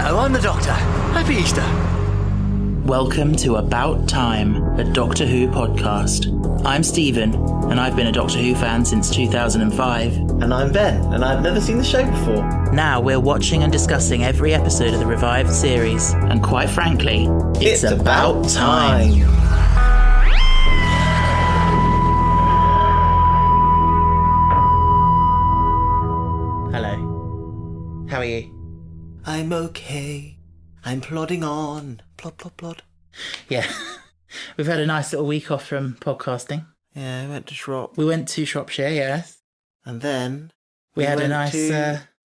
Hello, I'm the Doctor. Happy Easter. Welcome to About Time, a Doctor Who podcast. I'm Stephen, and I've been a Doctor Who fan since 2005. And I'm Ben, and I've never seen the show before. Now we're watching and discussing every episode of the revived series, and quite frankly, it's about time. Hello. How are you? I'm okay. I'm plodding on. Plod, plod, plod. Yeah. We've had a nice little week off from podcasting. Yeah, I went to Shrop. We went to Shropshire, yes. And then... We had a nice...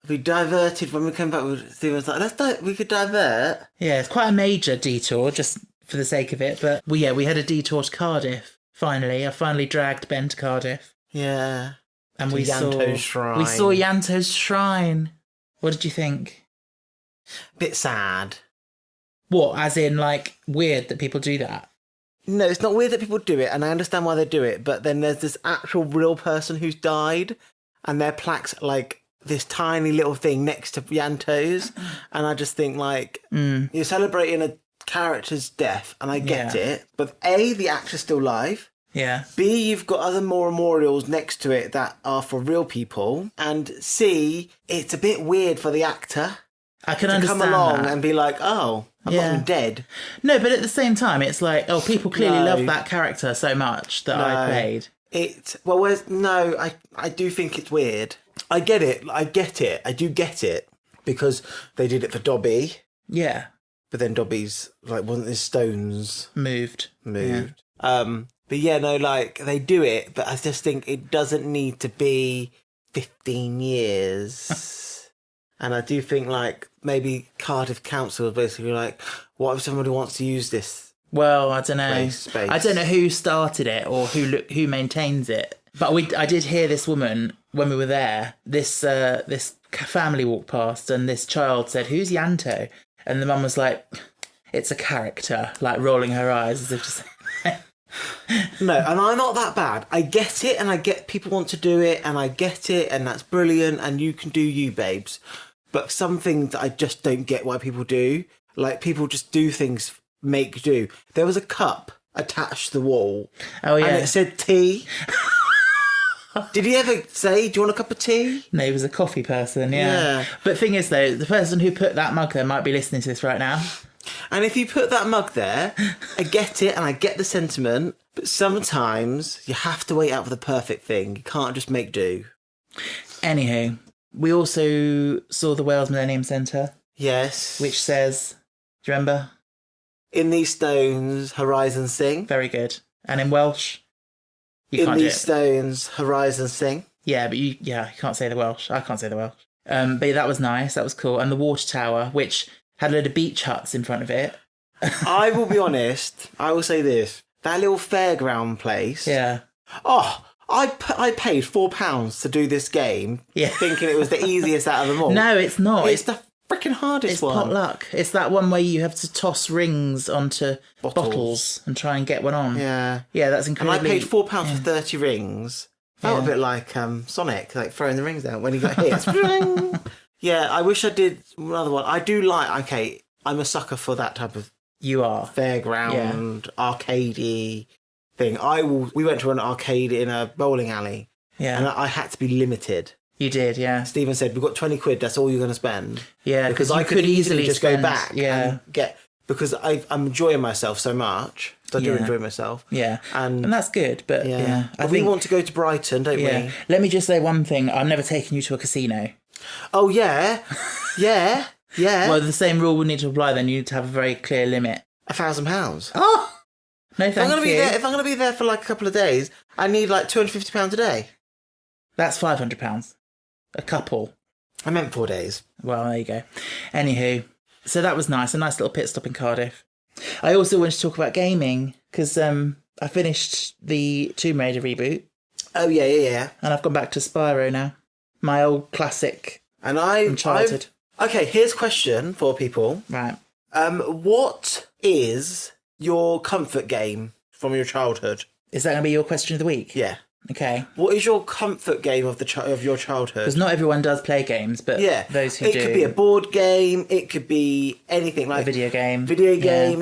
We diverted when we came back. Stephen was like, we could divert. Yeah, it's quite a major detour, just for the sake of it. But we had a detour to Cardiff, finally. I finally dragged Ben to Cardiff. Yeah. And we saw Yanto's shrine. We saw Yanto's shrine. What did you think? Bit sad. What, as in, like, weird that people do that? No, it's not weird that people do it, and I understand why they do it, but then there's this actual real person who's died, and their plaque's, like, this tiny little thing next to Yanto's, and I just think, like, you're celebrating a character's death, and I get it, but A, the actor's still alive. Yeah. B, you've got other memorials next to it that are for real people, and C, it's a bit weird for the actor. I can to understand come along that. and be like, oh, I'm not dead. No, but at the same time, it's like, oh, people clearly love that character so much that I played. I do think it's weird. I get it. I do get it. Because they did it for Dobby. Yeah. But then Dobby's, like, wasn't his stones... Moved. Yeah. But yeah, no, like, they do it, but I just think it doesn't need to be 15 years... And I do think, like, maybe Cardiff Council is basically like, what if somebody wants to use this? Well, I don't know. Space? I don't know who started it or who maintains it. But I did hear this woman, when we were there, this family walked past and this child said, who's Yanto? And the mum was like, it's a character, like rolling her eyes as if to say... No, and I'm not that bad. I get it, and I get people want to do it, and I get it, and that's brilliant, and you can do you, babes. But some things I just don't get why people do. Like, people just do things, make do. There was a cup attached to the wall. Oh, yeah. And it said tea. Did he ever say, do you want a cup of tea? No, he was a coffee person, yeah. But thing is, though, the person who put that mug there might be listening to this right now. And if you put that mug there, I get it and I get the sentiment, but sometimes you have to wait out for the perfect thing. You can't just make do. Anywho, we also saw the Wales Millennium Centre. Yes. Which says, do you remember? In these stones, horizons sing. Very good. And in Welsh, you can't do it. In these it. stones, horizons sing. Yeah, but you can't say the Welsh. I can't say the Welsh. But that was nice. That was cool. And the water tower, which... had a load of beach huts in front of it. I will be honest. I will say this. That little fairground place. Yeah. Oh, I paid £4 to do this game. Yeah. Thinking it was the easiest out of them all. No, it's not. It's the freaking hardest one. It's potluck. It's that one where you have to toss rings onto bottles and try and get one on. Yeah. Yeah, that's incredibly... And I paid £4 for 30 rings. Felt a bit like Sonic, like throwing the rings out when he got hit. Yeah, I wish I did another one. I do like, okay, I'm a sucker for that type of... You are. Fairground, arcadey thing. We went to an arcade in a bowling alley. Yeah. And I had to be limited. You did, yeah. Stephen said, we've got 20 quid, that's all you're going to spend. Yeah, because I could easily just go back and get... Because I'm enjoying myself so much. I do enjoy myself. Yeah. And that's good, but But we want to go to Brighton, don't we? Let me just say one thing. I'm never taking you to a casino. Oh, yeah. Yeah. Yeah. Well, the same rule would need to apply then. You need to have a very clear limit. £1,000. Oh! No, thank you. If I'm going to be there for like a couple of days, I need like £250 a day. That's £500. A couple. I meant 4 days. Well, there you go. Anywho, so that was nice. A nice little pit stop in Cardiff. I also wanted to talk about gaming because I finished the Tomb Raider reboot. Oh, yeah. And I've gone back to Spyro now. My old classic from childhood. Okay, here's a question for people. Right. What is your comfort game from your childhood? Is that going to be your question of the week? Yeah. Okay. What is your comfort game of of your childhood? Because not everyone does play games, but those who do. It could be a board game. It could be anything, like a video game.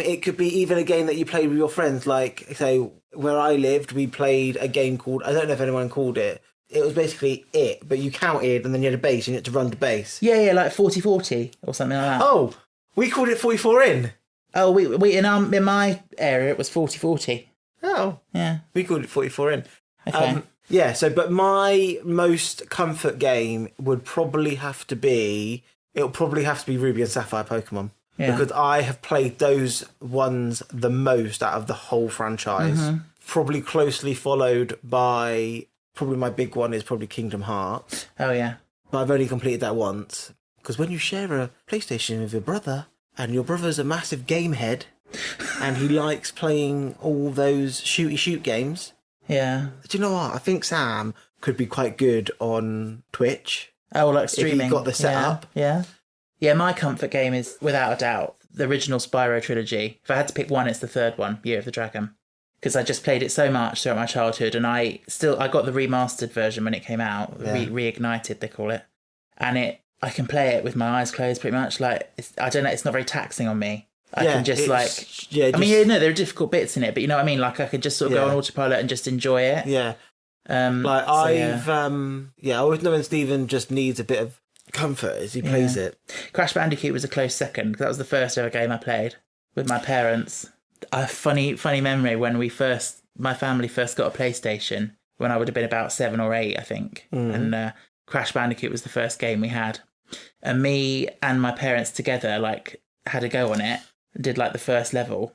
It could be even a game that you played with your friends. Like, say, where I lived, we played a game called, I don't know if anyone called it. It was basically it, but you counted and then you had a base and you had to run the base. Yeah, like 40-40 or something like that. Oh, we called it 44 in. Oh, we in my area it was 40-40. Oh, yeah. We called it 44 in. Okay. But my most comfort game would probably have to be Ruby and Sapphire Pokemon. Yeah. Because I have played those ones the most out of the whole franchise. Mm-hmm. Probably closely followed by, probably my big one is probably Kingdom Hearts. Oh, yeah. But I've only completed that once. Because when you share a PlayStation with your brother, and your brother's a massive game head, and he likes playing all those shoot games. Yeah. Do you know what? I think Sam could be quite good on Twitch. Oh, like streaming. If he got the setup. Yeah. Yeah, my comfort game is, without a doubt, the original Spyro trilogy. If I had to pick one, it's the third one, Year of the Dragon. Because I just played it so much throughout my childhood, and I got the remastered version when it came out, reignited, they call it. And I can play it with my eyes closed pretty much. Like, I don't know, it's not very taxing on me. I can just there are difficult bits in it, but you know what I mean? Like, I could just sort of go on autopilot and just enjoy it. Yeah. I always know when Stephen just needs a bit of comfort as he plays it. Crash Bandicoot was a close second. That was the first ever game I played with my parents. A funny memory when my family first got a PlayStation when I would have been about 7 or 8, I think. Mm. And Crash Bandicoot was the first game we had. And me and my parents together, like, had a go on it. Did like the first level,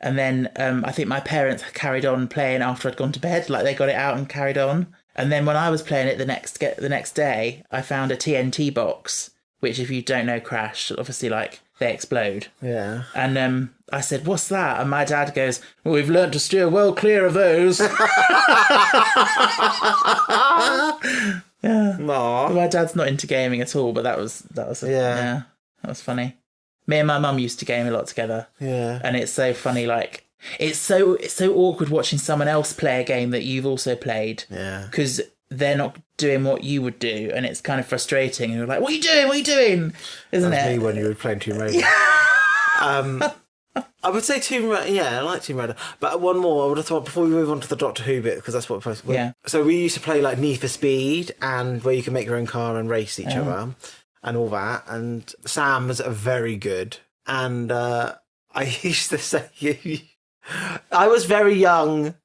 and then I think my parents carried on playing after I'd gone to bed. Like, they got it out and carried on. And then when I was playing it the next day, I found a TNT box, which, if you don't know Crash, obviously, like, they explode. Yeah. And I said, "What's that?" And my dad goes, "Well, we've learnt to steer well clear of those." Yeah. Aww. My dad's not into gaming at all, but that was that was funny. Me and my mum used to game a lot together. Yeah. And it's so funny, like, it's so awkward watching someone else play a game that you've also played. Yeah. Because they're not doing what you would do, and it's kind of frustrating. And you're like, what are you doing? Isn't That's it? me when you were playing Tomb Raider. I would say Tomb Raider. Yeah, I like Tomb Raider. But one more, I would have thought, before we move on to the Doctor Who bit, because that's what we're supposed to. Yeah. So we used to play, like, Need for Speed, and where you can make your own car and race each other. And all that, and Sam was very good. And I used to say, I was very young.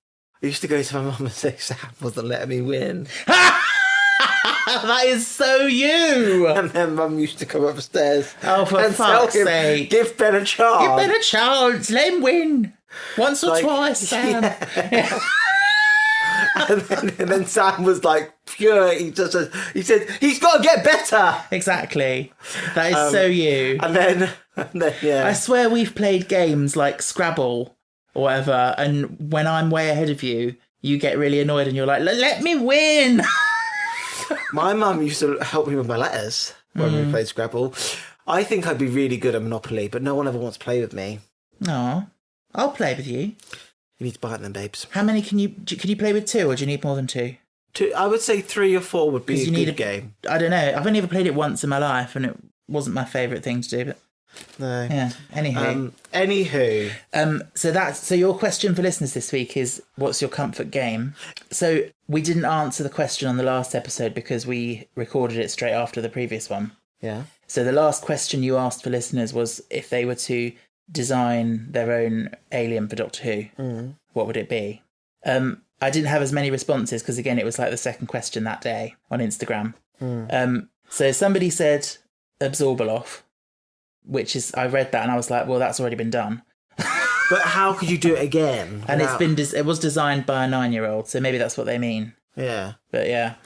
I used to go to my mum and say, Sam wasn't letting me win. That is so you. And then mum used to come upstairs. Oh, for fuck's sake. Give Ben a chance. Give Ben a chance. Let him win. Once or twice, Sam. Yeah. And then Sam was like pure. He said he's got to get better. Exactly. That is so you. And then yeah. I swear we've played games like Scrabble or whatever, and when I'm way ahead of you, you get really annoyed and you're like, "Let me win." My mum used to help me with my letters when we played Scrabble. I think I'd be really good at Monopoly, but no one ever wants to play with me. No, I'll play with you. You need to bite them, babes. How many can you play with? 2, or do you need more than 2? 2. I would say 3 or 4 would be a good game. I don't know. I've only ever played it once in my life, and it wasn't my favourite thing to do. But no. Yeah. Anywho. So your question for listeners this week is, what's your comfort game? So we didn't answer the question on the last episode because we recorded it straight after the previous one. Yeah. So the last question you asked for listeners was if they were to design their own alien for Doctor Who, what would it be? I didn't have as many responses because, again, it was like the second question that day on Instagram. So somebody said Absorbaloff, which is, I read that and I was like, well, that's already been done. But how could you do it again? And it was designed by a 9-year-old, so maybe that's what they mean. Yeah. But yeah.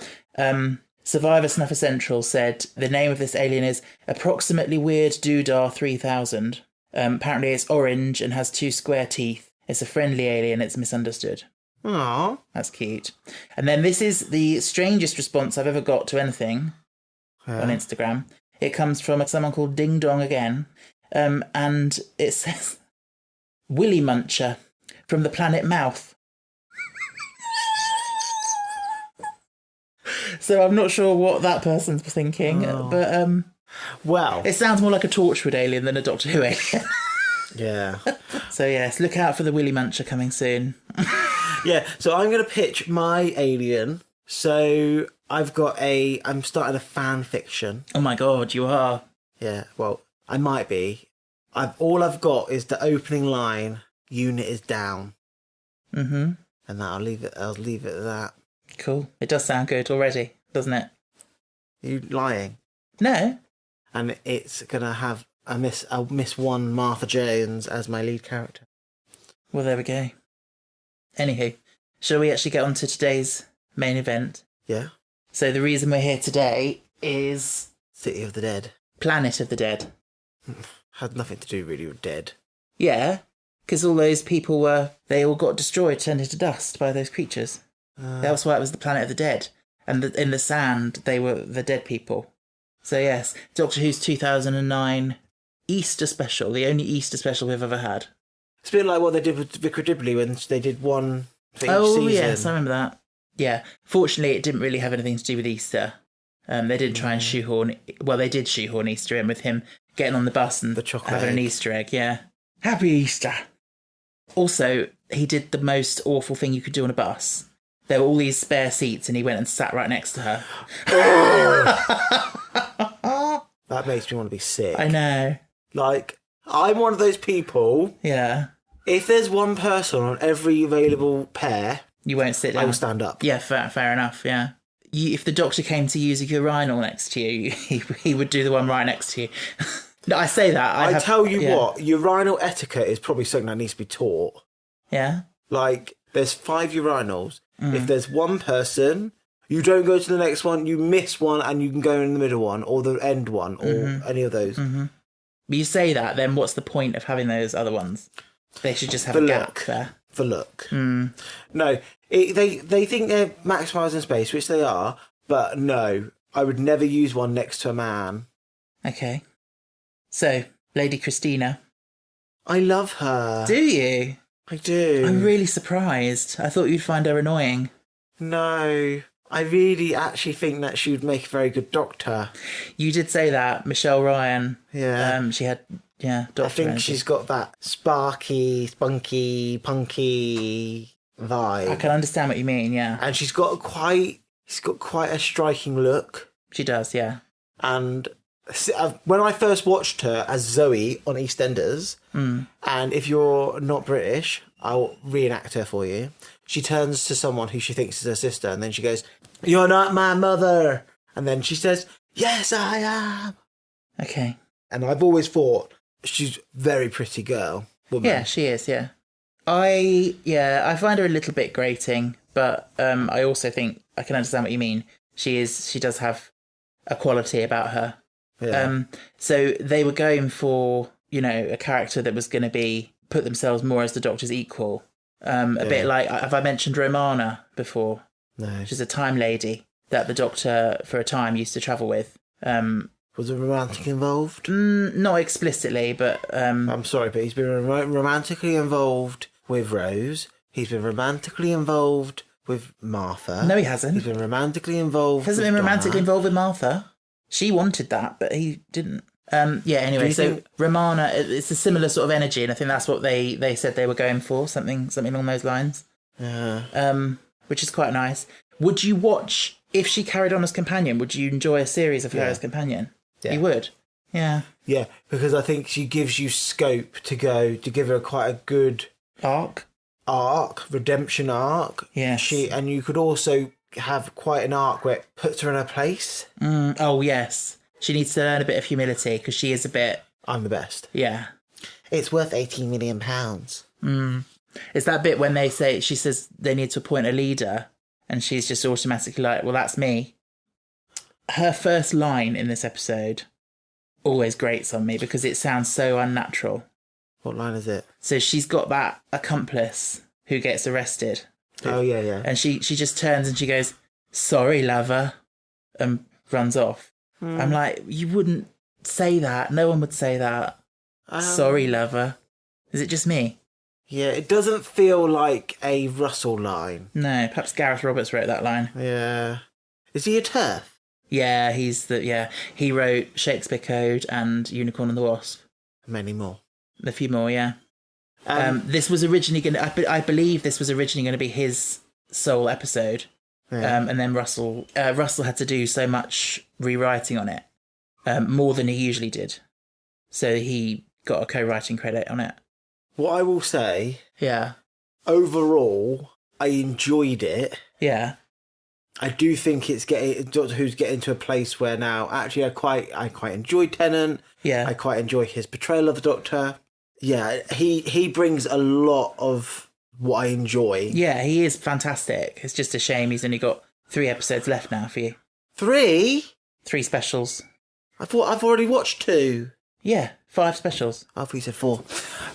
Survivor Snuffer Central said the name of this alien is Approximately Weird Doodah 3000. Apparently it's orange and has 2 square teeth. It's a friendly alien. It's misunderstood. Aww. That's cute. And then this is the strangest response I've ever got to anything on Instagram. It comes from someone called Ding Dong Again. And it says, Willy Muncher from the planet Mouth. So I'm not sure what that person's thinking, but Well, it sounds more like a Torchwood alien than a Doctor Who alien. yeah. So yes, look out for the Willy Muncher coming soon. Yeah, so I'm going to pitch my alien. So I'm starting a fan fiction. Oh my god, you are. Yeah, well, I might be. All I've got is the opening line, unit is down. Mm-hmm. And I'll leave it at that. Cool. It does sound good already, doesn't it? You lying? No. And it's going to have a Miss One Martha Jones as my lead character. Well, there we go. Anywho, shall we actually get on to today's main event? Yeah. So the reason we're here today is... City of the Dead. Planet of the Dead. Had nothing to do really with dead. Yeah, because all those people they all got destroyed, turned into dust by those creatures. That's why it was the Planet of the Dead. And in the sand, they were the dead people. So yes, Doctor Who's 2009 Easter special, the only Easter special we've ever had. It's a bit like what they did with Vicar Dibley when they did one for each Oh, season. yes, I remember that. Yeah, fortunately, it didn't really have anything to do with Easter. They didn't try and shoehorn... Well, they did shoehorn Easter in with him getting on the bus and The chocolate having an egg. Easter egg, yeah. Happy Easter! Also, he did the most awful thing you could do on a bus. There were all these spare seats and he went and sat right next to her. That makes me want to be sick. I know. Like, I'm one of those people, Yeah. if there's one person on every available pair, You won't sit down. I will stand up. Yeah, fair enough, yeah. If the doctor came to use a urinal next to you, he would do the one right next to you. No, I say that. I tell you what, urinal etiquette is probably something that needs to be taught. Yeah? Like, there's 5 urinals. If there's one person, you don't go to the next one, you miss one and you can go in the middle one or the end one or any of those. But you say that, then what's the point of having those other ones? They should just have For a gap look. there. For look. No, they think they're maximising space, which they are, but no, I would never use one next to a man. Okay. So, Lady Christina. I love her. Do you? I do. I'm really surprised. I thought you'd find her annoying. No, I really actually think that she would make a very good doctor. You did say that, Michelle Ryan. Yeah. She had, doctor I think energy. she's got that sparky, spunky, punky vibe. I can understand what you mean, yeah. And she's got quite a striking look. She does, yeah. And when I first watched her as Zoe on EastEnders, and if you're not British, I'll reenact her for you. She turns to someone who she thinks is her sister, and then she goes, "You're not my mother." And then she says, "Yes, I am." Okay. And I've always thought she's a very pretty woman. Yeah, she is, yeah. I find her a little bit grating, but I also think I can understand what you mean. She does have a quality about her. Yeah. So they were going for, a character that was going to put themselves more as the Doctor's equal. A bit like, have I mentioned Romana before? No. She's a time lady that the Doctor, for a time, used to travel with. Was a romantic involved? Not explicitly, but... I'm sorry, but he's been romantically involved with Rose. He's been romantically involved with Martha. No, he hasn't. He's been romantically involved Hasn't with been romantically Donna. involved with Martha. She wanted that, but he didn't. Anyway, so Romana, it's a similar sort of energy, and I think that's what they said they were going for, something along those lines. Yeah. Which is quite nice. Would you watch, if she carried on as companion, would you enjoy a series of her as companion? Yeah. You would? Yeah. Yeah, because I think she gives you scope to give her quite a good redemption arc. Yes. And you could also have quite an arc where it puts her in her place. Oh, yes. She needs to learn a bit of humility, because she is a bit... I'm the best. Yeah. It's worth £18 million. It's that bit when she says they need to appoint a leader, and she's just automatically like, well, that's me. Her first line in this episode always grates on me because it sounds so unnatural. What line is it? So she's got that accomplice who gets arrested. Oh, yeah. And she just turns and she goes, "Sorry, lover," and runs off. I'm like, you wouldn't say that. No one would say that. Sorry, lover. Is it just me? Yeah, it doesn't feel like a Russell line. No, perhaps Gareth Roberts wrote that line. Yeah. Is he a TERF? Yeah, he wrote Shakespeare Code and Unicorn and the Wasp. Many more. A few more, yeah. This was originally going to... I believe this was originally going to be his sole episode. Yeah. And then Russell had to do so much rewriting on it, more than he usually did. So he got a co-writing credit on it. What I will say, Yeah. overall, I enjoyed it. Yeah. I do think it's Doctor Who's getting to a place where now, actually, I quite enjoy Tennant. Yeah. I quite enjoy his portrayal of the Doctor. Yeah, he brings a lot of what I enjoy. Yeah, he is fantastic. It's just a shame he's only got 3 episodes left now for you. 3? 3 specials. I thought I've already watched 2. Yeah, 5 specials. I thought you said 4.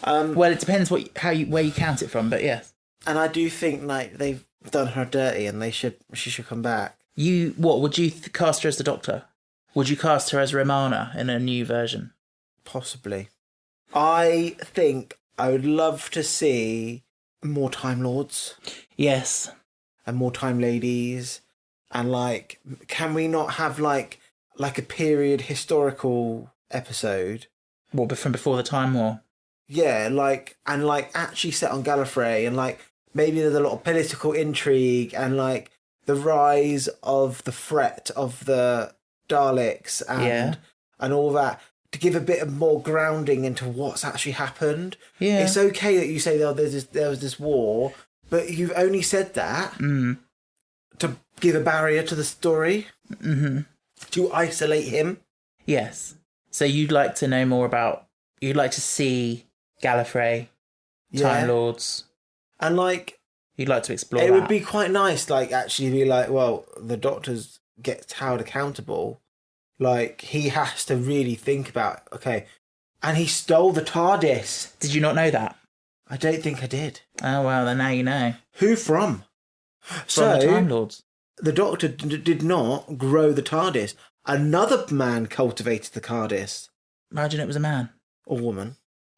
Well, it depends where you count it from, but yes. And I do think like they've done her dirty, and she should come back. Would you cast her as the Doctor? Would you cast her as Romana in a new version? Possibly. I think I would love to see more Time Lords. Yes. And more Time Ladies. And like, can we not have like a period historical episode? What, from before the Time War? Yeah, actually set on Gallifrey, and like maybe there's a lot of political intrigue and like the rise of the threat of the Daleks and all that, to give a bit of more grounding into what's actually happened. Yeah. It's okay that you say, there was this war, but you've only said that to give a barrier to the story, to isolate him. Yes. So you'd like to know more about... You'd like to see Gallifrey, Time Lords... And like... You'd like to explore It that. would be quite nice, like, actually be like, well, the Doctor's gets held accountable. Like, he has to really think about, okay, and he stole the TARDIS. Did you not know that? I don't think I did. Oh, well, then now you know. Who from? From the Time Lords. The Doctor did not grow the TARDIS. Another man cultivated the TARDIS. Imagine it was a man. Or woman.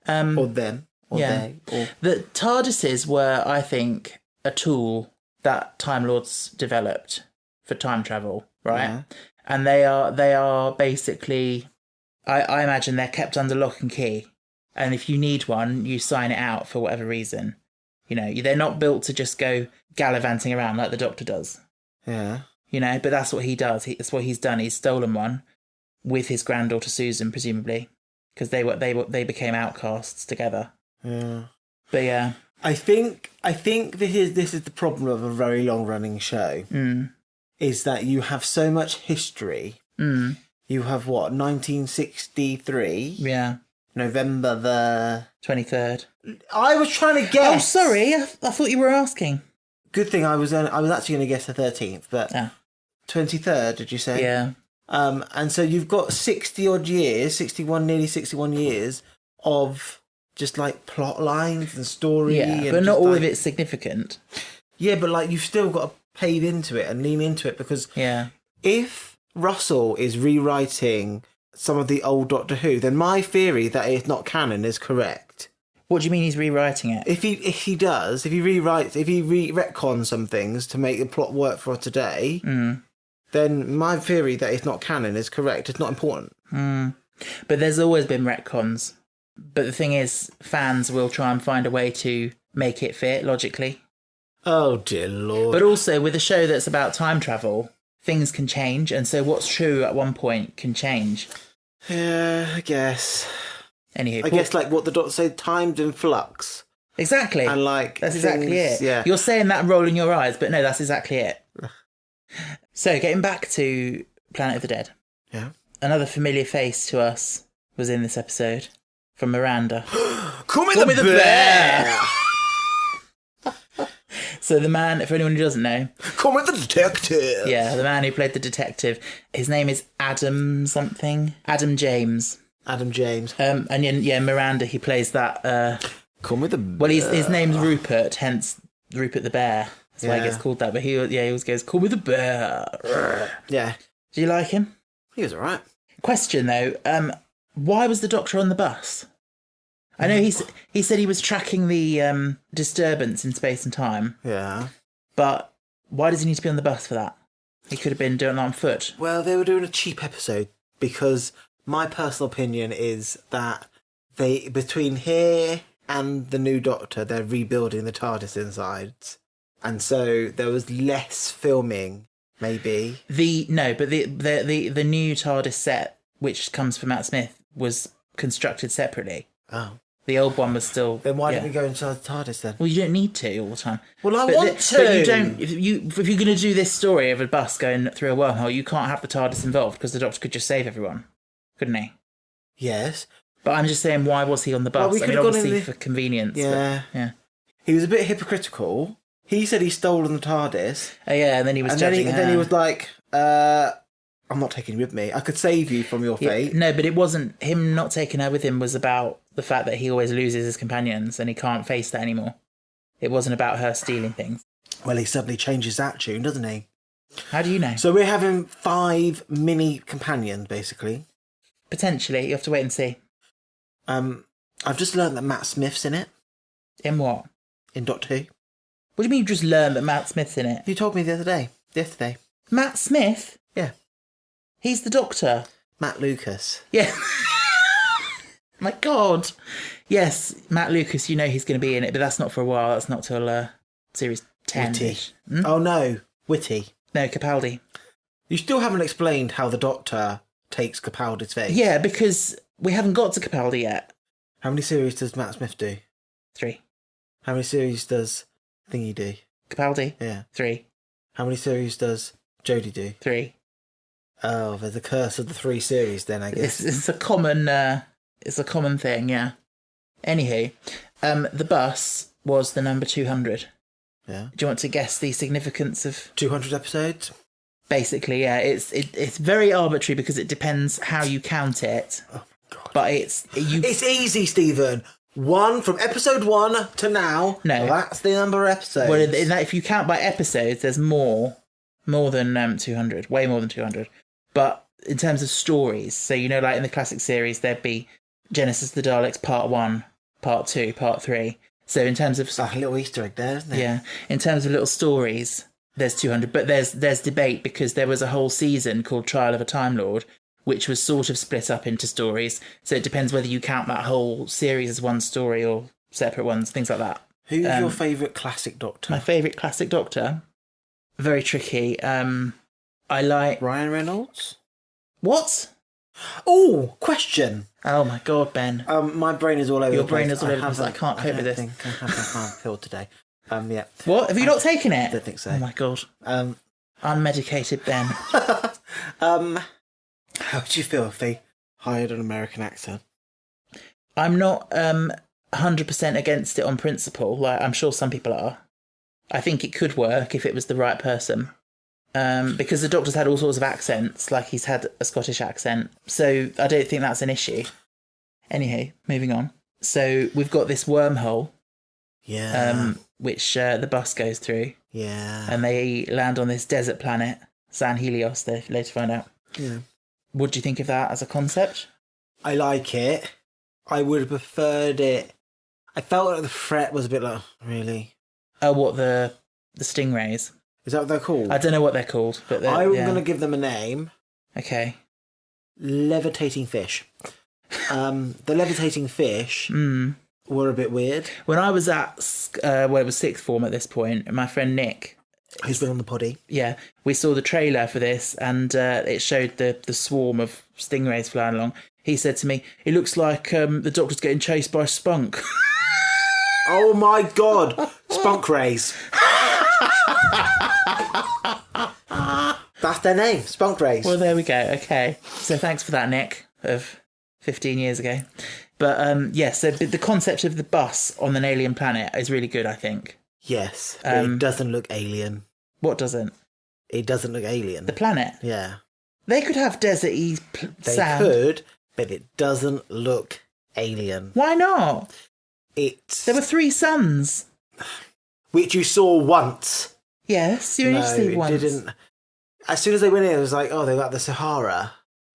Or them. Or they. Or... The TARDISes were, I think, a tool that Time Lords developed for time travel, right? Yeah. And they are basically... I imagine they're kept under lock and key. And if you need one, you sign it out for whatever reason. You know, they're not built to just go gallivanting around like the Doctor does. Yeah. You know, but that's what he does. That's what he's done. He's stolen one with his granddaughter Susan, presumably, because they became outcasts together. Yeah. But yeah, I think this is the problem of a very long running show. Is that you have so much history. You have what, 1963? Yeah. November the 23rd. I was trying to guess. Oh, sorry. I thought you were asking. Good thing I was actually going to guess the 13th, but 23rd, did you say? Yeah. And so you've got 60 odd years, 61, nearly 61 years of just like plot lines and story. Yeah, and but not just, all like, of it's significant. Yeah, but like you've still got to pay into it and lean into it, because if Russell is rewriting some of the old Doctor Who, then my theory that it's not canon is correct. What do you mean he's rewriting it? If he retcons some things to make the plot work for today, then my theory that it's not canon is correct. It's not important. But there's always been retcons. But the thing is, fans will try and find a way to make it fit logically. Oh, dear Lord. But also, with a show that's about time travel, things can change, and so what's true at one point can change. Yeah, I guess. Anywho, I guess like what the Doctor said, time's in flux. Exactly. And like that's exactly it. Yeah. You're saying that and rolling your eyes, but no, that's exactly it. So, getting back to Planet of the Dead. Yeah. Another familiar face to us was in this episode, from Miranda. Call me the bear! So the man, for anyone who doesn't know... Call me the detective! Yeah, the man who played the detective. His name is Adam something. Adam James. Adam James. And yeah, Miranda, he plays that... Call me the bear. Well, his name's Rupert, hence Rupert the Bear. That's why he gets called that. But he always goes, call me the bear. Yeah. Do you like him? He was alright. Question, though. Why was the Doctor on the bus? I know he said he was tracking the disturbance in space and time. Yeah. But why does he need to be on the bus for that? He could have been doing it on foot. Well, they were doing a cheap episode because my personal opinion is that between here and the new Doctor, they're rebuilding the TARDIS insides. And so there was less filming, maybe. The new TARDIS set, which comes from Matt Smith, was constructed separately. Oh. The old one was still... Then why didn't we go inside the TARDIS then? Well, you don't need to all the time. Well, I want to! But you don't... If you're going to do this story of a bus going through a wormhole, you can't have the TARDIS involved because the Doctor could just save everyone. Couldn't he? Yes. But I'm just saying, why was he on the bus? Well, obviously for convenience. Yeah. But, yeah. He was a bit hypocritical. He said he stolen the TARDIS. Oh, yeah, and then he was judging her. And then he was like, I'm not taking you with me. I could save you from your fate. No, but it wasn't... Him not taking her with him was about the fact that he always loses his companions and he can't face that anymore. It wasn't about her stealing things. Well, he suddenly changes that tune, doesn't he? How do you know? So we're having 5 mini companions, basically. Potentially. You have to wait and see. I've just learned that Matt Smith's in it. In what? In Doctor Who. What do you mean you just learned that Matt Smith's in it? You told me the other day. Yesterday. Matt Smith? Yeah. He's the Doctor. Matt Lucas. Yeah. My God. Yes, Matt Lucas, you know he's going to be in it, but that's not for a while. That's not till series 10. Witty. Oh, no. Witty. No, Capaldi. You still haven't explained how the Doctor takes Capaldi's face. Yeah, because we haven't got to Capaldi yet. How many series does Matt Smith do? 3. How many series does Thingy do? Capaldi? Yeah. 3. How many series does Jodie do? 3. Oh, there's a curse of the 3 series then, I guess. It's a common thing, yeah. Anywho, the bus was the number 200. Yeah. Do you want to guess the significance of... 200 episodes? Basically, yeah. It's very arbitrary because it depends how you count it. Oh, my God. But It's easy, Stephen. From episode 1 to now. No. That's the number of episodes. Well, if you count by episodes, there's more than 200. Way more than 200. But in terms of stories, so, like in the classic series, there'd be Genesis of the Daleks Part 1, Part 2, Part 3. So in terms of... It's like a little Easter egg there, isn't it? Yeah. In terms of little stories, there's 200. But there's debate because there was a whole season called Trial of a Time Lord, which was sort of split up into stories. So it depends whether you count that whole series as one story or separate ones, things like that. Who's your favourite classic Doctor? My favourite classic Doctor? Very tricky. I like... Ryan Reynolds? What? Oh, question. Oh my God, Ben. My brain is all over Your the place. brain is all over the place. I can't cope with this. I think I have a pill today. Yeah. What? Have you not taken it? I don't think so. Oh my God. Um, Unmedicated Ben. how would you feel if they hired an American actor? I'm not 100% against it on principle. Like, I'm sure some people are. I think it could work if it was the right person. Because the Doctor's had all sorts of accents, like he's had a Scottish accent. So I don't think that's an issue. Anyhow, moving on. So we've got this wormhole. Yeah. Which the bus goes through. Yeah. And they land on this desert planet, San Helios, they later find out. Yeah. What do you think of that as a concept? I like it. I would have preferred it. I felt like the threat was a bit like, really? Oh, what, the stingrays? Is that what they're called? I don't know what they're called, but I'm going to give them a name. Okay. Levitating fish. The levitating fish were a bit weird. When I was at, it was sixth form at this point, my friend Nick... Who's been on the poddy. Yeah, we saw the trailer for this and it showed the swarm of stingrays flying along. He said to me, it looks like the Doctor's getting chased by a spunk. Oh my God! Spunk rays. That's their name, Spunk Rays. Well, there we go. Okay. So thanks for that, Nick, of 15 years ago. But, so the concept of the bus on an alien planet is really good, I think. Yes, but it doesn't look alien. What doesn't? It doesn't look alien. The planet? Yeah. They could have desert-y sand. They could, but it doesn't look alien. Why not? There were 3 suns. Which you saw once. Yes, you only see once. It didn't. As soon as they went in, it was like, oh, they got the Sahara.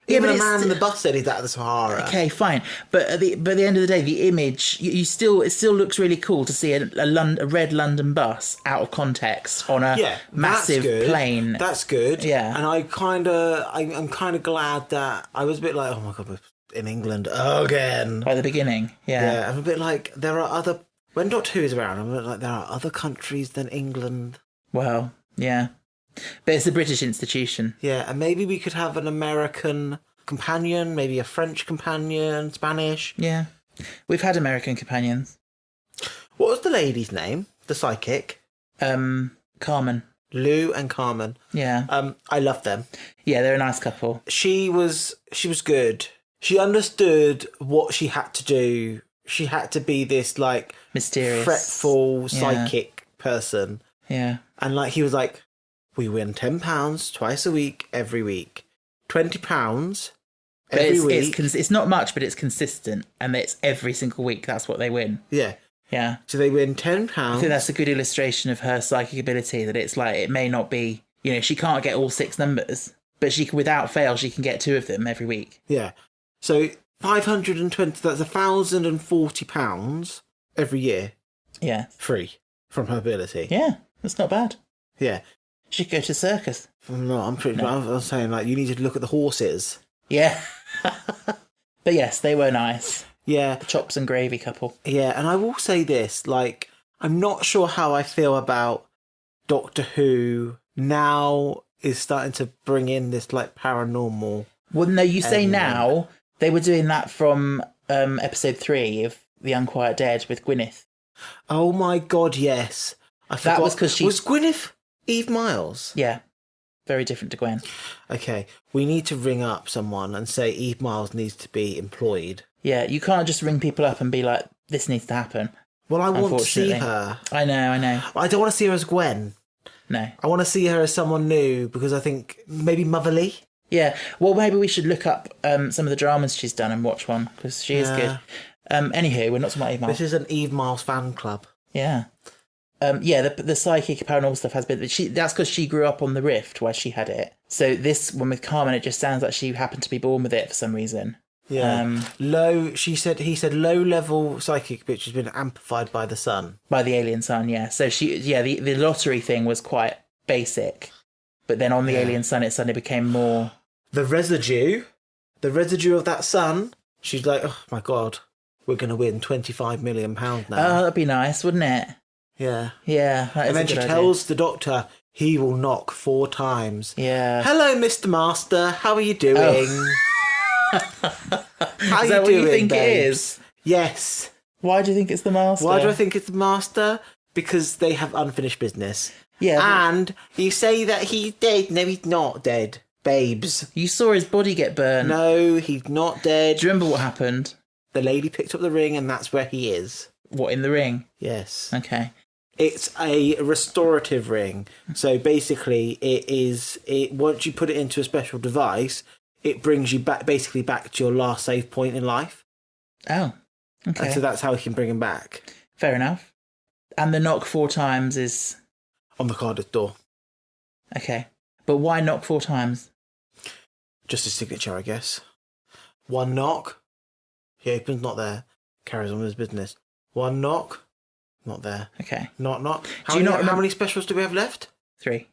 Even but a man it's- in the bus said he's out of the Sahara. Okay, fine, but at the end of the day, the image it still looks really cool to see a red London bus out of context on a massive that's good. plane. That's good. Yeah. And I'm kind of glad that I was a bit like, oh my God, we're in England again. By the beginning, Yeah, I'm a bit like, there are other... When Doctor Who is around, I'm a bit like, there are other countries than England. Well, yeah, but it's a British institution. Yeah, and maybe we could have an American companion, maybe a French companion, Spanish. Yeah, we've had American companions. What was the lady's name? The psychic? Carmen. Lou and Carmen. Yeah. I love them. Yeah, they're a nice couple. She was good. She understood what she had to do. She had to be this like Mysterious, fretful psychic person. Yeah. And like he was like, we win £10 twice a week, every week. £20 every week. It's not much, but it's consistent, and it's every single week. That's what they win. Yeah. Yeah. So they win £10. I think that's a good illustration of her psychic ability. That it's like it may not be, she can't get all 6 numbers, but she can, without fail, she can get 2 of them every week. Yeah. So 520. That's £1,040 every year. Yeah. Free from her ability. Yeah, that's not bad. Yeah. She could go to circus. No, I'm pretty. No. I was saying like you need to look at the horses. Yeah. But yes, they were nice. Yeah. Chops and gravy couple. Yeah, and I will say this, like, I'm not sure how I feel about Doctor Who now is starting to bring in this, like, paranormal... Well, no, you say now. They were doing that from episode 3 of The Unquiet Dead with Gwyneth. Oh my God, yes. I forgot. That was because she... Was Gwyneth Eve Miles? Yeah. Very different to Gwen. Okay, we need to ring up someone and say Eve Miles needs to be employed. Yeah, you can't just ring people up and be like, this needs to happen. Well, I want to see her. I know. I don't want to see her as Gwen. No. I want to see her as someone new because I think maybe motherly. Yeah, well, maybe we should look up some of the dramas she's done and watch one, because she is good. Anywho, we're not talking about Eve Miles. This is an Eve Miles fan club. Yeah. The psychic paranormal stuff has been... that's because she grew up on the Rift where she had it. So this one with Carmen, it just sounds like she happened to be born with it for some reason. Yeah. He said low-level psychic, which has been amplified by the sun. By the alien sun, yeah. So the lottery thing was quite basic. But then on the alien sun, it suddenly became more... The residue of that sun, she's like, oh my God, we're going to win £25 million now. Oh, that'd be nice, wouldn't it? Yeah. Yeah, that is and then a good she idea. tells the doctor he will knock 4 times. Yeah. Hello, Mr. Master. How are you doing? Oh. How Is you that what doing, you think it babes? is? Yes. Why do you think it's the Master? Why do I think it's the Master? Because they have unfinished business. Yeah. And you say that he's dead. No, he's not dead. Babes. You saw his body get burned. No, he's not dead. Do you remember what happened? The lady picked up the ring and that's where he is. What, in the ring? Yes. Okay. It's a restorative ring. So basically once you put it into a special device, it brings you back to your last save point in life. Oh. Okay. And so that's how he can bring him back. Fair enough. And the knock 4 times is... On the Cardiff door. Okay. But why knock 4 times? Just a signature, I guess. 1 knock. He opens, not there. Carries on with his business. 1 knock. Not there. Okay. Knock. Do you not remember... How many specials do we have left? 3.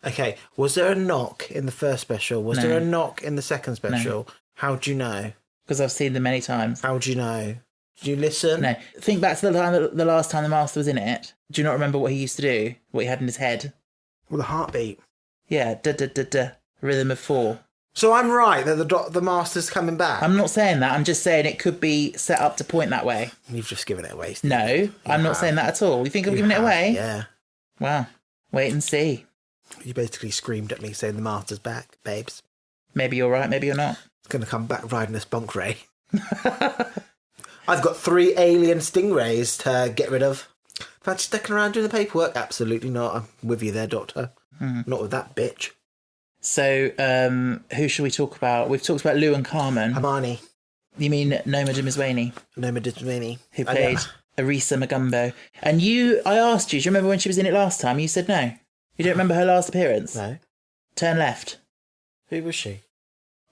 Okay. Was there a knock in the first special? Was No. there a knock in the second special? No. How do you know? Because I've seen them many times. How do you know? Did you listen? No. Think back to the last time the Master was in it. Do you not remember what he used to do? What he had in his head? With a heartbeat. Yeah. Da-da-da-da. Rhythm of 4. So I'm right that the Master's coming back? I'm not saying that. I'm just saying it could be set up to point that way. You've just given it away, Steve. No, I'm not saying that at all. You think I'm giving it away? Yeah. Wow. Wait and see. You basically screamed at me saying the Master's back, babes. Maybe you're right, maybe you're not. It's going to come back riding a spunk ray. I've got 3 alien stingrays to get rid of. Fancy sticking around doing the paperwork? Absolutely not. I'm with you there, Doctor. Not with that bitch. So, who should we talk about? We've talked about Lou and Carmen. Hermione. You mean Noma Dumizweni, Noma Dumizweni. who played Arisa Magumbo. And I asked you, do you remember when she was in it last time? You said no. You don't remember her last appearance? No. Turn left. Who was she?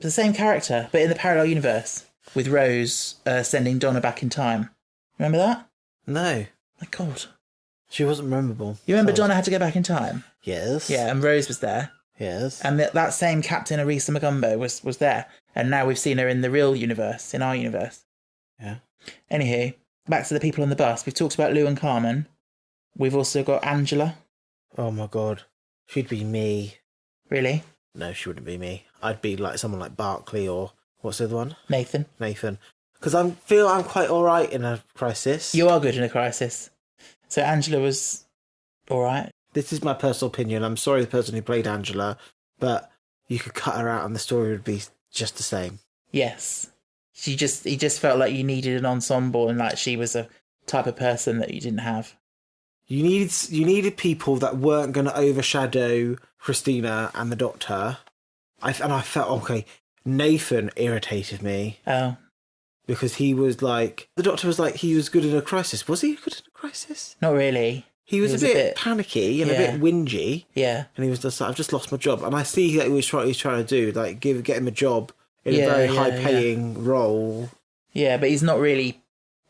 The same character, but in the parallel universe, with Rose sending Donna back in time. Remember that? No. My God. She wasn't memorable. You remember Donna had to go back in time? Yes. Yeah, and Rose was there. Yes. And that same Captain Arisa Magumbo was there. And now we've seen her in the real universe, in our universe. Yeah. Anywho, back to the people on the bus. We've talked about Lou and Carmen. We've also got Angela. Oh my God. She'd be me. Really? No, she wouldn't be me. I'd be like someone like Barkley or what's the other one? Nathan. Because I feel I'm quite all right in a crisis. You are good in a crisis. So Angela was all right. This is my personal opinion. I'm sorry the person who played Angela, but you could cut her out and the story would be just the same. Yes. He just felt like you needed an ensemble and like she was a type of person that you didn't have. You needed people that weren't going to overshadow Christina and the Doctor. I felt, okay, Nathan irritated me. Oh. Because he was like... The Doctor was like, he was good in a crisis. Was he good in a crisis? Not really. He was a bit panicky and a bit whingy. Yeah. And he was just like, I've just lost my job. And I see that he's trying to do, like, get him a job in a very high-paying role. Yeah, but he's not really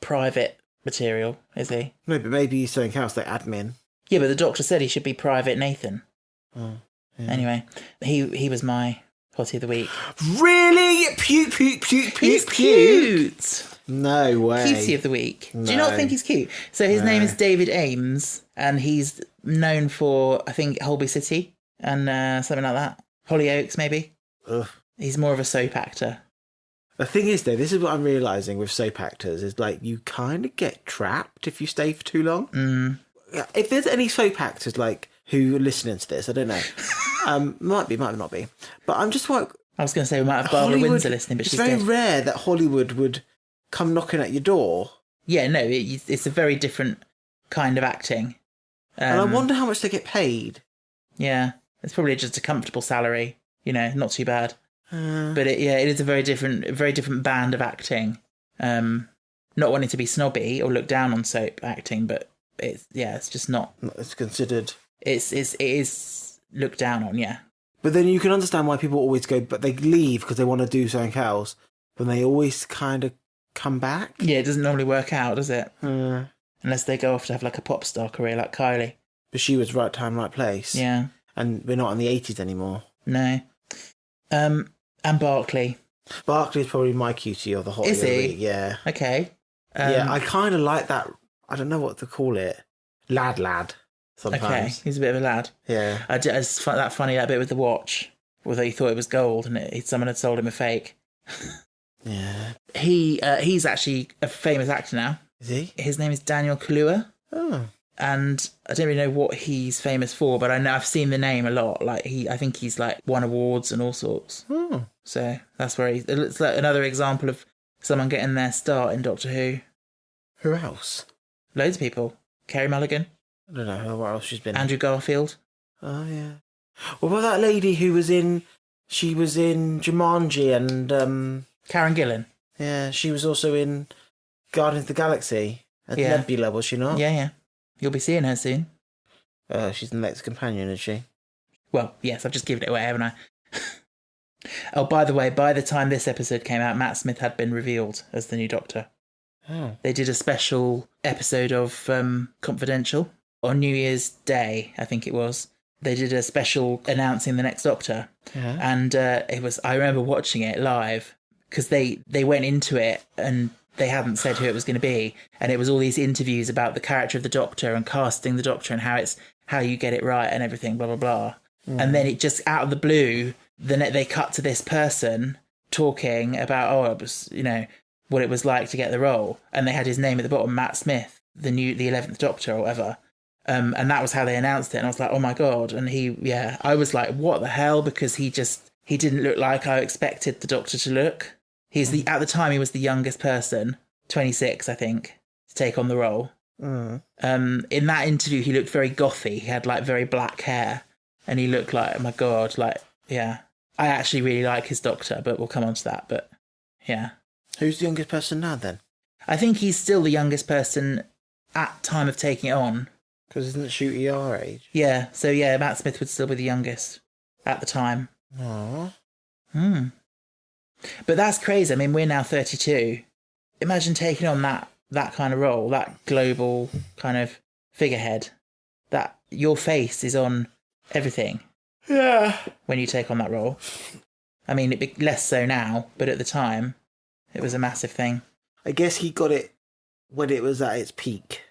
private material, is he? No, but maybe he's something else, like admin. Yeah, but the Doctor said he should be private Nathan. Oh, yeah. Anyway, he was my hottie of the week. Really? Puke. He's cute. No way. Cutie of the week. No. Do you not think he's cute? So his name is David Ames, and he's known for, I think, Holby City and something like that. Hollyoaks, maybe. Ugh. He's more of a soap actor. The thing is, though, this is what I'm realising with soap actors, is like you kind of get trapped if you stay for too long. Mm. If there's any soap actors like who are listening to this, I don't know. Might be, might not be. But I'm just like... I was going to say we might have Barbara Windsor listening, but she's dead. It's very rare that Hollywood would come knocking at your door. Yeah, no, it's a very different kind of acting. And I wonder how much they get paid. Yeah, it's probably just a comfortable salary, not too bad. But it is a very different band of acting. Not wanting to be snobby or look down on soap acting, but it's just not. It's considered. It is looked down on, yeah. But then you can understand why people always go, but they leave because they want to do something else. But they always kind of come back. Yeah, it doesn't normally work out, does it? Unless they go off to have like a pop star career like Kylie. But she was right time, right place. Yeah. And we're not in the 80s anymore. No. And Barkley. Barkley's probably my cutie of the hot. Is he? Week. Yeah. Okay. Yeah, I kind of like that. I don't know what to call it. Lad. Sometimes. Okay, he's a bit of a lad. Yeah. I just find that funny, that bit with the watch, whether he thought it was gold and someone had sold him a fake. Yeah. He's actually a famous actor now. Is he? His name is Daniel Kaluuya. Oh. And I don't really know what he's famous for, but I know I've seen the name a lot. Like I think he's like won awards and all sorts. Oh. So that's where it's like another example of someone getting their start in Doctor Who. Who else? Loads of people. Kerry Mulligan. I don't know what else she's been. Andrew Garfield. Oh yeah. What about that lady who was in? She was in Jumanji and Karen Gillan. Yeah, she was also in Guardians of the Galaxy. Nebula, was she not? Yeah. You'll be seeing her soon. She's the next companion, is she? Well, yes, I've just given it away, haven't I? Oh, by the way, by the time this episode came out, Matt Smith had been revealed as the new Doctor. Oh. They did a special episode of Confidential on New Year's Day, I think it was. They did a special announcing the next Doctor. Yeah. And I remember watching it live because they went into it and they hadn't said who it was going to be. And it was all these interviews about the character of the Doctor and casting the Doctor and how you get it right and everything, blah, blah, blah. Mm. And then it just, out of the blue, they cut to this person talking about, it was, what it was like to get the role. And they had his name at the bottom, Matt Smith, the 11th Doctor or whatever. And that was how they announced it. And I was like, oh my God. And I was like, what the hell? Because he didn't look like I expected the Doctor to look. At the time, he was the youngest person, 26, I think, to take on the role. Mm. In that interview, he looked very gothy. He had like very black hair and he looked like, oh my God, like, yeah. I actually really like his Doctor, but we'll come on to that. But yeah. Who's the youngest person now then? I think he's still the youngest person at time of taking it on. Because isn't Shooty our age? Yeah, so yeah, Matt Smith would still be the youngest at the time. Aww. But that's crazy. I mean, we're now 32. Imagine taking on that kind of role, that global kind of figurehead, that your face is on everything. Yeah. When you take on that role. I mean, it'd be less so now, but at the time, it was a massive thing. I guess he got it when it was at its peak.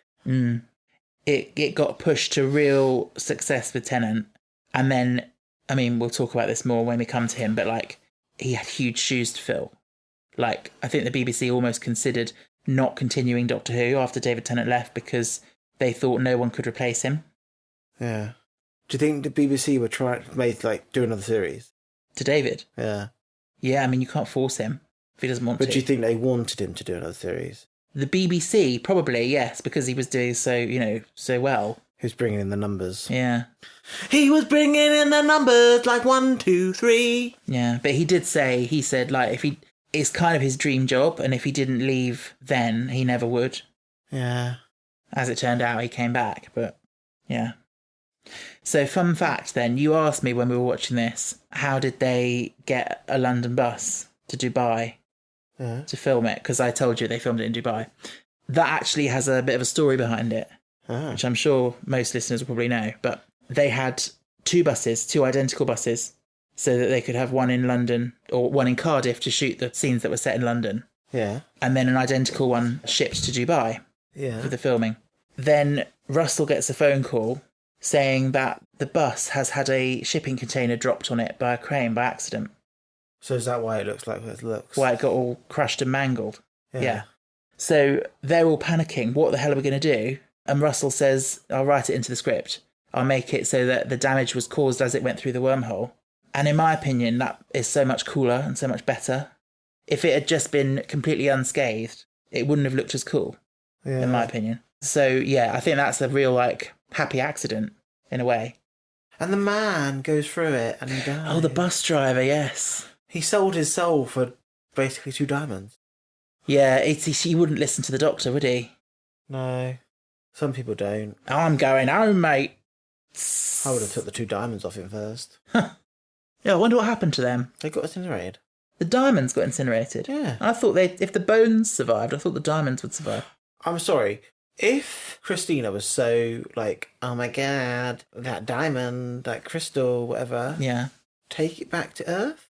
It got pushed to real success with Tennant. And then, I mean, we'll talk about this more when we come to him, but like, he had huge shoes to fill. Like, I think the BBC almost considered not continuing Doctor Who after David Tennant left because they thought no one could replace him. Yeah. Do you think the BBC were trying to do another series? To David? Yeah. Yeah, I mean, you can't force him if he doesn't want to. But do you think they wanted him to do another series? The BBC, probably, yes, because he was doing so well. He was bringing in the numbers. Yeah. He was bringing in the numbers like 1, 2, 3. Yeah, but he said, like, it's kind of his dream job, and if he didn't leave then, he never would. Yeah. As it turned out, he came back, but yeah. So, fun fact then, you asked me when we were watching this, how did they get a London bus to Dubai to film it? Because I told you they filmed it in Dubai. That actually has a bit of a story behind it, which I'm sure most listeners will probably know. But they had two identical buses, so that they could have one in London or one in Cardiff to shoot the scenes that were set in London. Yeah. And then an identical one shipped to Dubai for the filming. Then Russell gets a phone call saying that the bus has had a shipping container dropped on it by a crane by accident. So is that why it looks like it looks? Why it got all crushed and mangled. Yeah. So they're all panicking. What the hell are we going to do? And Russell says, I'll write it into the script. I'll make it so that the damage was caused as it went through the wormhole. And in my opinion, that is so much cooler and so much better. If it had just been completely unscathed, it wouldn't have looked as cool, in my opinion. So, yeah, I think that's a real, happy accident, in a way. And the man goes through it and he dies. Oh, the bus driver, yes. He sold his soul for basically 2 diamonds. Yeah, he wouldn't listen to the doctor, would he? No. Some people don't. I'm going home, mate. I would have took the 2 diamonds off him first. Yeah, I wonder what happened to them. They got incinerated. The diamonds got incinerated? Yeah. I thought if the bones survived, I thought the diamonds would survive. I'm sorry. If Christina was so, oh my god, that diamond, that crystal, whatever. Yeah. Take it back to Earth?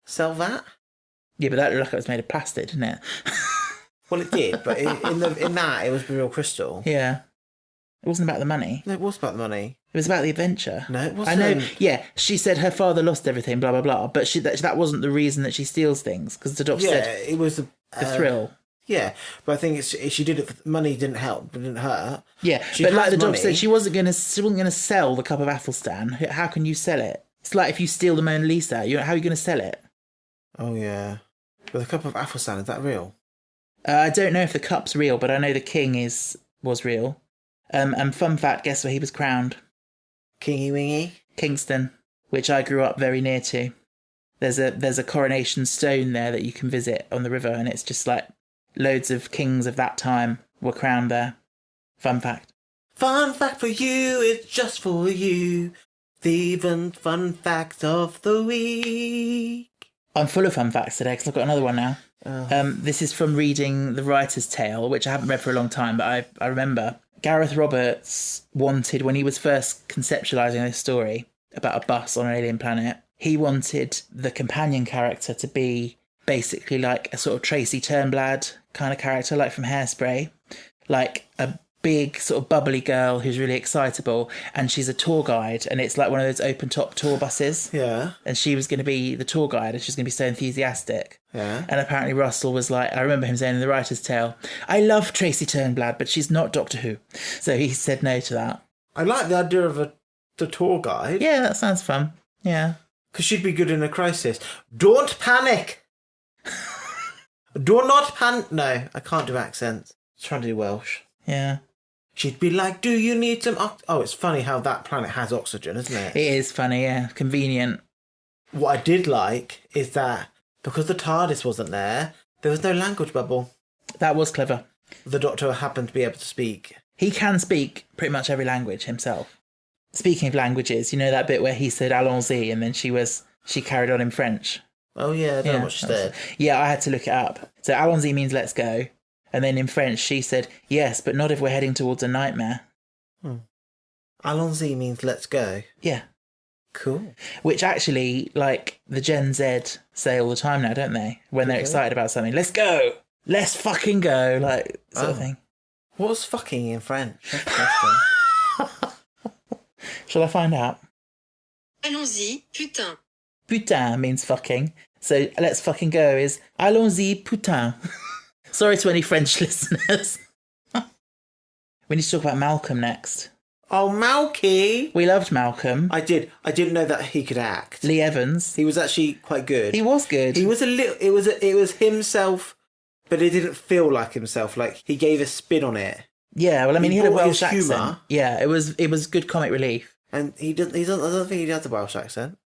Sell that? Yeah, but that looked like it was made of plastic, didn't it? Well, it did, but in that, it was the real crystal. Yeah. It wasn't about the money. No, it was about the money. It was about the adventure. No, it wasn't. I know, yeah, she said her father lost everything, blah, blah, blah, but that wasn't the reason that she steals things, because the doctor said it was the thrill. Yeah, but I think she did it for money. Didn't help, didn't hurt. Yeah, but like the doctor said, she wasn't going to sell the cup of Athelstan. How can you sell it? It's like if you steal the Mona Lisa, how are you going to sell it? Oh yeah, but the cup of Athelstan, is that real? I don't know if the cup's real, but I know the king was real. And fun fact, guess where he was crowned? Kingy Wingy? Kingston, which I grew up very near to. There's a coronation stone there that you can visit on the river, and it's just like loads of kings of that time were crowned there. Fun fact. Fun fact for you, it's just for you. Stephen's fun facts of the week. I'm full of fun facts today because I've got another one now. This is from reading The Writer's Tale, which I haven't read for a long time, but I remember. Gareth Roberts wanted, when he was first conceptualising this story about a bus on an alien planet, he wanted the companion character to be basically like a sort of Tracy Turnblad kind of character, like from Hairspray. Like a big sort of bubbly girl who's really excitable, and she's a tour guide, and it's like one of those open top tour buses. Yeah. And she was going to be the tour guide, and she's going to be so enthusiastic. Yeah. And apparently Russell was like, I remember him saying in The Writer's Tale, I love Tracy Turnblad, but she's not Doctor Who. So he said no to that. I like the idea of the tour guide. Yeah, that sounds fun. Yeah. Because she'd be good in a crisis. Don't panic! Do not panic. No, I can't do accents. I'm trying to do Welsh. Yeah. She'd be like, do you need some... Oh, it's funny how that planet has oxygen, isn't it? It is funny, yeah. Convenient. What I did like is that because the TARDIS wasn't there was no language bubble. That was clever. The Doctor happened to be able to speak. He can speak pretty much every language himself. Speaking of languages, you know that bit where he said Allons-y and then she carried on in French? Oh, yeah, I don't know what she said. Yeah, I had to look it up. So Allons-y means let's go. And then in French, she said, yes, but not if we're heading towards a nightmare. Allons-y means let's go. Yeah. Cool. Which actually, like, the Gen Z say all the time now, don't they? When they're excited about something. Let's go! Let's fucking go! Like, sort of thing. What's fucking in French? That's interesting. Shall I find out? Allons-y, putain. Putain means fucking. So let's fucking go is Allons-y, putain. Sorry to any French listeners. We need to talk about Malcolm next. Oh, Malky! We loved Malcolm. I did. I didn't know that he could act. Lee Evans. He was actually quite good. He was good. He was a little. It was himself, but it didn't feel like himself. Like he gave a spin on it. Yeah, well, I mean, he had a brought Welsh his accent. humour. Yeah, it was good comic relief. And he doesn't. I don't think he has a Welsh accent.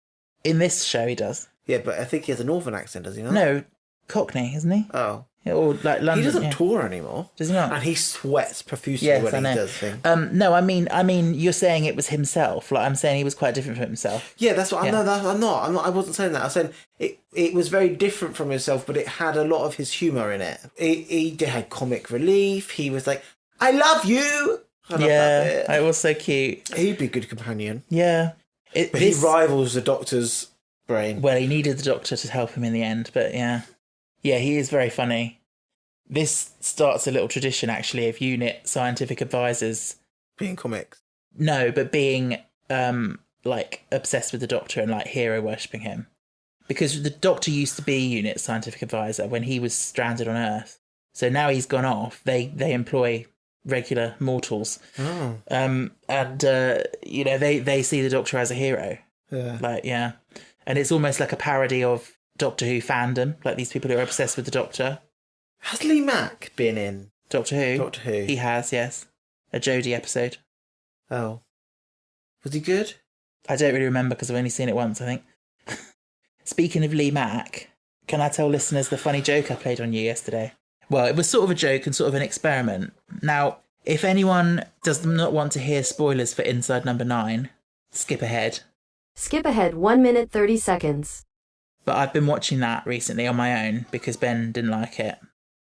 In this show, he does. Yeah, but I think he has a Northern accent, does he not? No, Cockney, isn't he? Oh. Or like London. He doesn't yeah. tour anymore. Does he not? And he sweats profusely Yes, when I he know. does things. No, I mean, you're saying it was himself. Like I'm saying, he was quite different from himself. Yeah, that's what Yeah. I'm not. I wasn't saying that. I was saying it was very different from himself, but it had a lot of his humour in it. He had comic relief. He was like, "I love you." I love that bit. It was so cute. He'd be a good companion. Yeah, But he rivals the Doctor's brain. Well, he needed the Doctor to help him in the end, but yeah, he is very funny. This starts a little tradition, actually, of unit scientific advisors. Being comics. No, but being, like, obsessed with the Doctor and, like, hero worshipping him. Because the Doctor used to be unit scientific advisor when he was stranded on Earth. So now he's gone off. They employ regular mortals. Oh. You know, they see the Doctor as a hero. Yeah. Like, yeah. And it's almost like a parody of Doctor Who fandom, like these people who are obsessed with the Doctor. Has Lee Mack been in Doctor Who? Doctor Who? He has, yes. A Jodie episode. Oh. Was he good? I don't really remember because I've only seen it once, I think. Speaking of Lee Mack, can I tell listeners the funny joke I played on you yesterday? Well, it was sort of a joke and sort of an experiment. Now, if anyone does not want to hear spoilers for Inside Number 9, skip ahead. Skip ahead 1 minute 30 seconds. But I've been watching that recently on my own because Ben didn't like it.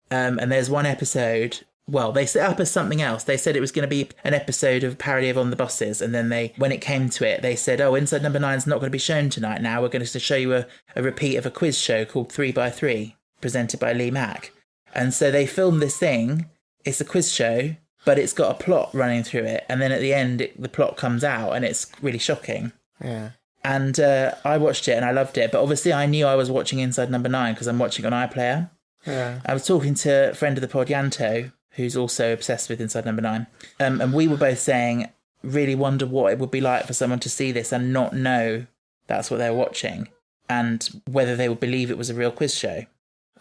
And there's one episode, well, they set up as something else. They said it was going to be an episode of parody of On the Buses. And then when it came to it, they said, oh, Inside Number 9 is not going to be shown tonight now. We're going to show you a repeat of a quiz show called 3x3, presented by Lee Mack. And so they filmed this thing. It's a quiz show, but it's got a plot running through it. And then at the end, the plot comes out and it's really shocking. Yeah. And I watched it and I loved it. But obviously I knew I was watching Inside Number 9 because I'm watching on iPlayer. Yeah. I was talking to a friend of the pod, Yanto, who's also obsessed with Inside Number 9. And we were both saying, really wonder what it would be like for someone to see this and not know that's what they're watching. And whether they would believe it was a real quiz show.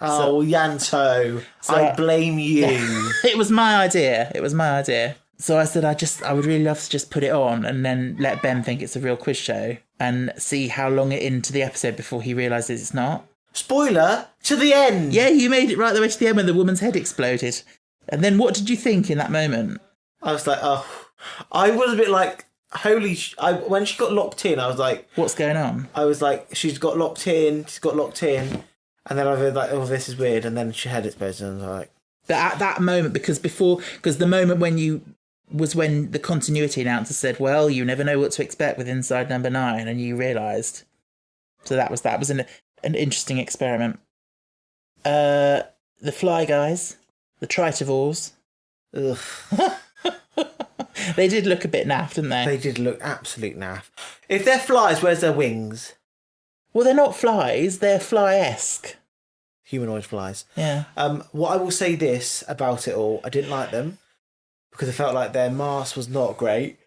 Oh, Yanto, I blame you. It was my idea. So I said, I would really love to just put it on and then let Ben think it's a real quiz show and see how long into the episode before he realises it's not. Spoiler, to the end. Yeah, you made it right the way to the end when the woman's head exploded. And then what did you think in that moment? I was like, oh. I was a bit like, when she got locked in, I was like... What's going on? I was like, she's got locked in. And then I was like, oh, this is weird. And then she had exploded and I was like... But at that moment, because the moment when the continuity announcer said, well, you never know what to expect with Inside Number 9, and you realised. So that was an interesting experiment. The Fly Guys, the Tritivores. Ugh. They did look a bit naff, didn't they? They did look absolute naff. If they're flies, where's their wings? Well, they're not flies, they're fly-esque. Humanoid flies. Yeah. What I will say this about it all, I didn't like them because I felt like their mask was not great.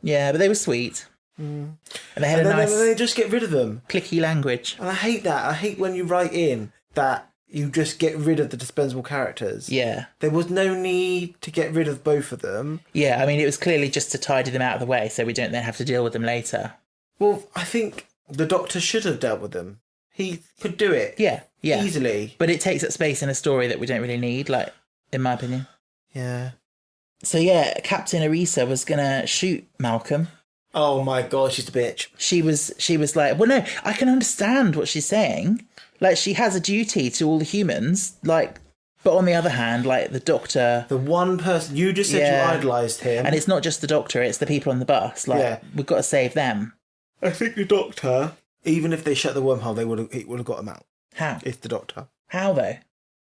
Yeah, but they were sweet. Mm. And they had a nice... They just get rid of them. Clicky language. And I hate that. I hate when you write in that you just get rid of the dispensable characters. Yeah. There was no need to get rid of both of them. Yeah, I mean, it was clearly just to tidy them out of the way so we don't then have to deal with them later. Well, I think the Doctor should have dealt with them. He could do it. Yeah. Easily. But it takes up space in a story that we don't really need, like, in my opinion. Yeah. So, yeah, Captain Arisa was going to shoot Malcolm. Oh, my God, she's a bitch. She was like, well, no, I can understand what she's saying. Like, she has a duty to all the humans, like, but on the other hand, like, the Doctor... The one person... You just said Yeah. you idolised him. And it's not just the Doctor, it's the people on the bus. Like, Yeah. we've got to save them. I think the Doctor, even if they shut the wormhole, it would have got him out. How? It's the Doctor. How, though?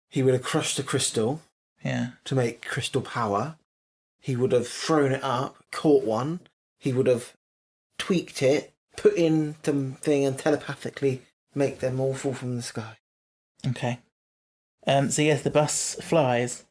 He would have crushed the crystal Yeah. to make crystal power. He would have thrown it up, caught one. He would have tweaked it, put in the thing and telepathically make them all fall from the sky. Okay. So, yes, the bus flies.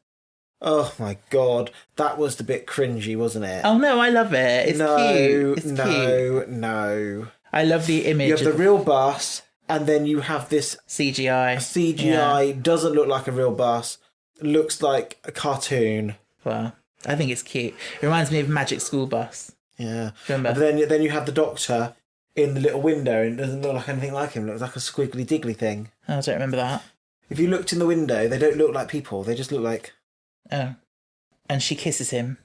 Oh my god, that was the bit cringy, wasn't it? Oh, no, I love it. It's cute. It's cute. No. I love the image You have of the real bus, and then you have this CGI. CGI, doesn't look like a real bus, looks like a cartoon. Well, I think it's cute. It reminds me of Magic School Bus. Yeah. Remember? And then you have the Doctor in the little window, and it doesn't look like anything like him. It looks like a squiggly diggly thing. Oh, I don't remember that. If you looked in the window, they don't look like people. They just look like... Oh. And she kisses him.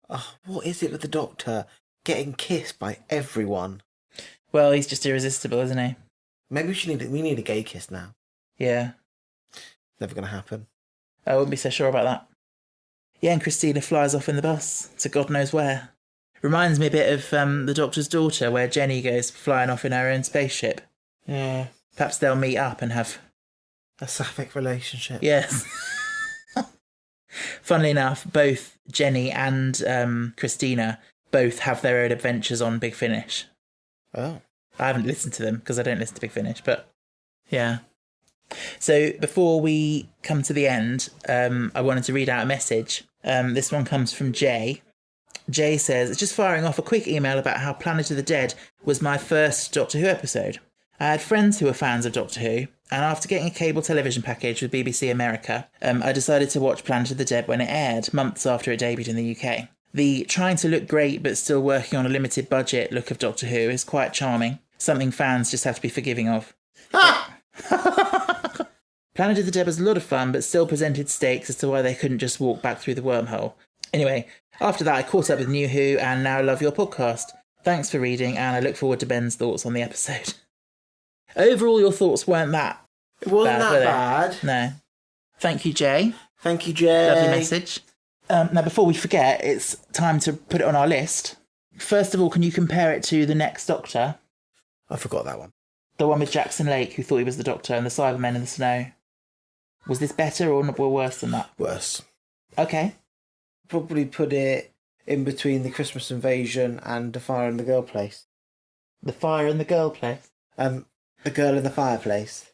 Oh, what is it with the Doctor getting kissed by everyone? Well, he's just irresistible, isn't he? Maybe we need a gay kiss now. Yeah. Never going to happen. I wouldn't be so sure about that. Yeah, and Christina flies off in the bus to God knows where. Reminds me a bit of The Doctor's Daughter, where Jenny goes flying off in her own spaceship. Yeah. Perhaps they'll meet up and have... A sapphic relationship. Yes. Funnily enough, both Jenny and Christina both have their own adventures on Big Finish. Oh. I haven't listened to them because I don't listen to Big Finish, but yeah. So before we come to the end, I wanted to read out a message. This one comes from Jay. Jay says, just firing off a quick email about how Planet of the Dead was my first Doctor Who episode. I had friends who were fans of Doctor Who, and after getting a cable television package with BBC America, I decided to watch Planet of the Dead when it aired, months after it debuted in the UK. The trying to look great but still working on a limited budget look of Doctor Who is quite charming, something fans just have to be forgiving of. Planet of the Dead was a lot of fun, but still presented stakes as to why they couldn't just walk back through the wormhole. Anyway, after that I caught up with New Who and now love your podcast. Thanks for reading, and I look forward to Ben's thoughts on the episode. Overall, your thoughts weren't that It wasn't bad, were that they? bad. No. Thank you, Jay. Thank you, Jay. Lovely message. Now, before we forget, it's time to put it on our list. First of all, can you compare it to The Next Doctor? I forgot that one. The one with Jackson Lake, who thought he was the Doctor, and the Cybermen in the snow. Was this better or worse than that? Worse. Okay. Probably put it in between the Christmas Invasion and The Fire in the Girl Place. The Fire in the Girl Place. The Girl in the Fireplace.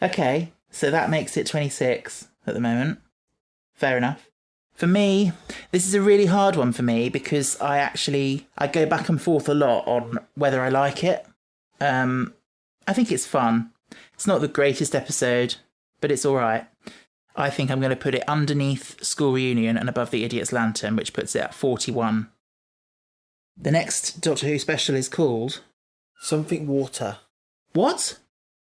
Okay, so that makes it 26 at the moment. Fair enough. For me, this is a really hard one for me because I go back and forth a lot on whether I like it. I think it's fun. It's not the greatest episode, but it's all right. I think I'm going to put it underneath School Reunion and above The Idiot's Lantern, which puts it at 41. The next Doctor Who special is called... Something Water. What?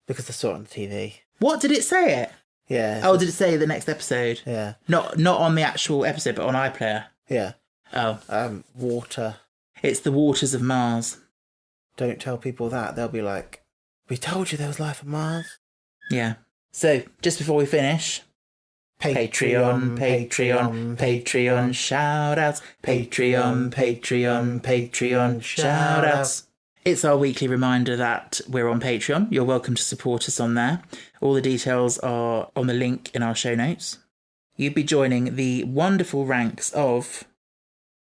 Because I saw it on the TV. What? Did it say it? Yeah. Oh, did it say the next episode? Yeah. Not on the actual episode, but on iPlayer. Yeah. Oh. Water. It's the waters of Mars. Don't tell people that. They'll be like, we told you there was life on Mars. Yeah. So, just before we finish... Patreon, shout-outs. Patreon, shout-outs. It's our weekly reminder that we're on Patreon. You're welcome to support us on there. All the details are on the link in our show notes. You'd be joining the wonderful ranks of...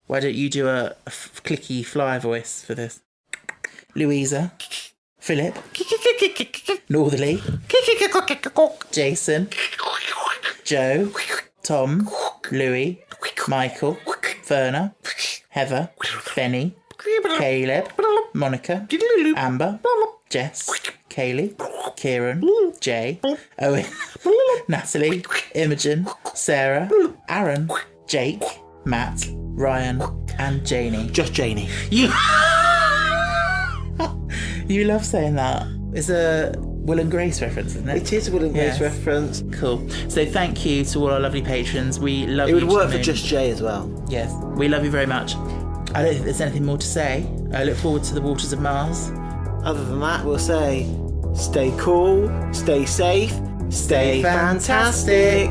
Why don't you do a clicky fly voice for this? Louisa, Philip, Northerly, Jason, Joe, Tom, Louis, Michael, Verna, Heather, Benny, Caleb, Monica, Amber, Jess, Kaylee, Kieran, Jay, Owen, Natalie, Imogen, Sarah, Aaron, Jake, Matt, Ryan, and Janie. Just Janie. You love saying that. It's a Will and Grace reference, isn't it? It is a Will and Grace Yes. reference. Cool. So thank you to all our lovely patrons. We love It you. would to work the for moon. Just Jay as well. Yes, we love you very much. I don't think there's anything more to say. I look forward to the waters of Mars. Other than that, we'll say Stay cool, stay safe, stay fantastic.